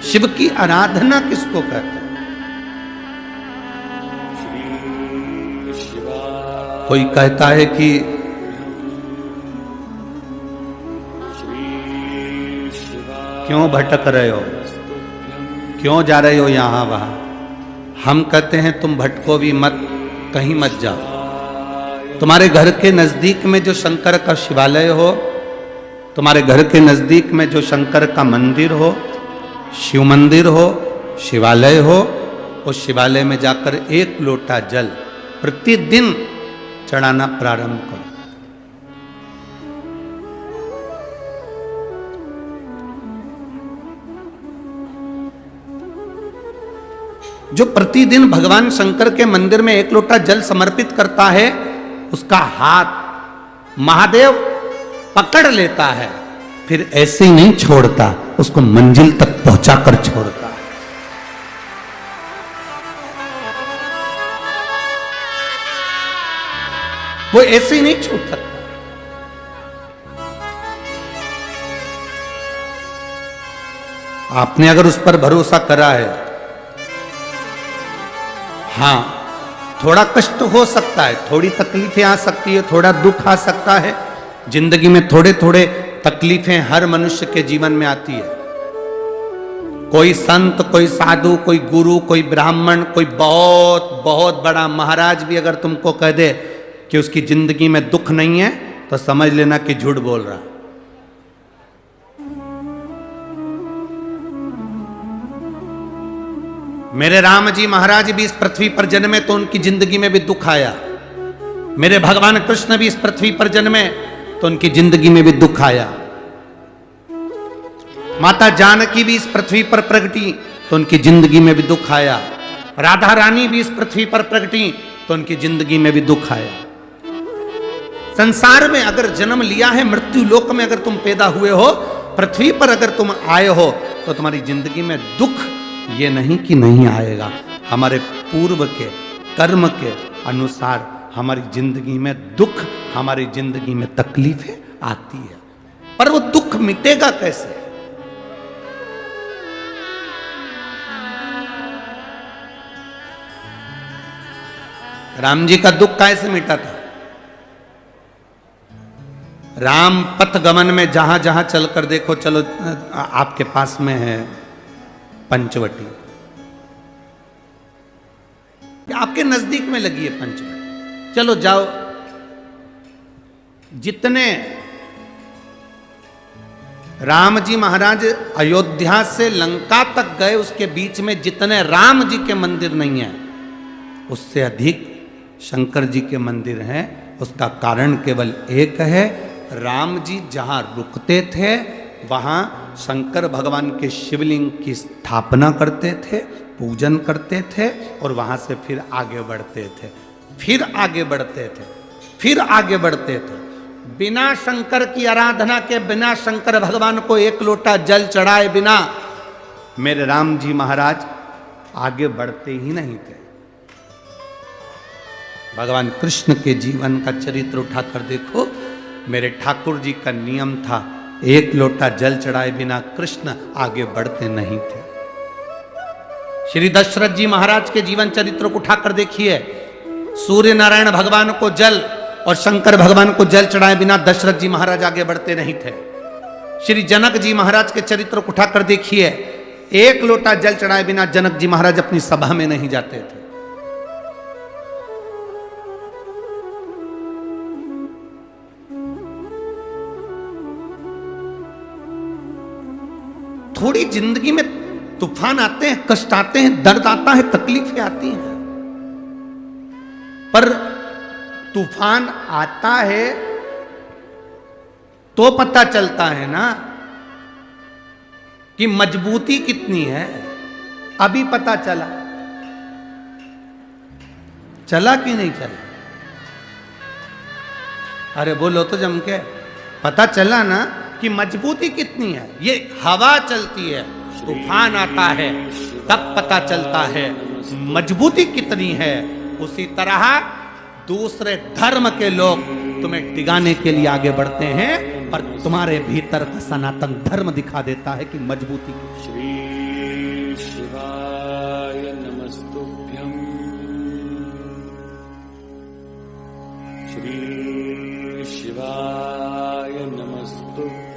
शिव की आराधना किसको कहते हैं? कोई कहता है कि क्यों भटक रहे हो, क्यों जा रहे हो यहां वहां। हम कहते हैं तुम भटको भी मत, कहीं मत जाओ। तुम्हारे घर के नजदीक में जो शंकर का शिवालय हो, तुम्हारे घर के नजदीक में जो शंकर का मंदिर हो, शिव मंदिर हो, शिवालय हो, उस शिवालय में जाकर एक लोटा जल प्रतिदिन चढ़ाना प्रारंभ करो। जो प्रतिदिन भगवान शंकर के मंदिर में एक लोटा जल समर्पित करता है, उसका हाथ महादेव पकड़ लेता है, फिर ऐसे ही नहीं छोड़ता, उसको मंजिल तक पहुंचाकर छोड़ता है। वो ऐसे ही नहीं छूट सकता। आपने अगर उस पर भरोसा करा है, हां थोड़ा कष्ट हो सकता है, थोड़ी तकलीफें आ सकती है, थोड़ा दुख आ सकता है, जिंदगी में थोड़े थोड़े तकलीफें हर मनुष्य के जीवन में आती है। कोई संत, कोई साधु, कोई गुरु, कोई ब्राह्मण, कोई बहुत बहुत बड़ा महाराज भी अगर तुमको कह दे कि उसकी जिंदगी में दुख नहीं है, तो समझ लेना कि झूठ बोल रहा। मेरे राम जी महाराज भी इस पृथ्वी पर जन्मे तो उनकी जिंदगी में भी दुख आया। मेरे भगवान कृष्ण भी इस पृथ्वी पर जन्मे तो उनकी जिंदगी में भी दुख आया। माता जानकी भी इस पृथ्वी पर प्रगटी तो उनकी जिंदगी में भी दुख आया। राधा रानी भी इस पृथ्वी पर प्रगटी तो उनकी जिंदगी में भी दुख आया। संसार में अगर जन्म लिया है, मृत्यु लोक में अगर तुम पैदा हुए हो, पृथ्वी पर अगर तुम आए हो, तो तुम्हारी जिंदगी में दुख ये नहीं कि नहीं आएगा। हमारे पूर्व के कर्म के अनुसार हमारी जिंदगी में दुख, हमारी जिंदगी में तकलीफें आती है, पर वो दुख मिटेगा कैसे? राम जी का दुख कैसे मिटा था? राम पथ गमन में जहां जहां चलकर देखो, चलो आपके पास में है पंचवटी, आपके नजदीक में लगी है पंचवटी, चलो जाओ। जितने राम जी महाराज अयोध्या से लंका तक गए, उसके बीच में जितने राम जी के मंदिर नहीं है, उससे अधिक शंकर जी के मंदिर हैं। उसका कारण केवल एक है, राम जी जहां रुकते थे वहां शंकर भगवान के शिवलिंग की स्थापना करते थे, पूजन करते थे, और वहां से फिर आगे बढ़ते थे, फिर आगे बढ़ते थे, फिर आगे बढ़ते थे। बिना शंकर की आराधना के, बिना शंकर भगवान को एक लोटा जल चढ़ाए बिना मेरे राम जी महाराज आगे बढ़ते ही नहीं थे। भगवान कृष्ण के जीवन का चरित्र उठाकर देखो, मेरे ठाकुर जी का नियम था, एक लोटा जल चढ़ाए बिना कृष्ण आगे बढ़ते नहीं थे। श्री दशरथ जी महाराज के जीवन चरित्र को उठाकर देखिए, सूर्य नारायण भगवान को जल और शंकर भगवान को जल चढ़ाए बिना दशरथ जी महाराज आगे बढ़ते नहीं थे। श्री जनक जी महाराज के चरित्र को उठाकर देखिए, एक लोटा जल चढ़ाए बिना जनक जी महाराज अपनी सभा में नहीं जाते थे। थोड़ी जिंदगी में तूफान आते हैं, कष्ट आते हैं, दर्द आता है, तकलीफें आती हैं, पर तूफान आता है तो पता चलता है ना कि मजबूती कितनी है। अभी पता चला, चला कि नहीं चला? अरे बोलो तो जम के, पता चला ना कि मजबूती कितनी है। ये हवा चलती है, तूफान आता है, तब पता चलता है मजबूती कितनी है। उसी तरह दूसरे धर्म के लोग तुम्हें डिगाने के लिए आगे बढ़ते हैं, पर तुम्हारे भीतर का सनातन धर्म दिखा देता है कि मजबूती की। श्री शिवाय नमस्तुभ्यं। श्री शिवाय नमस्तुभ्यं।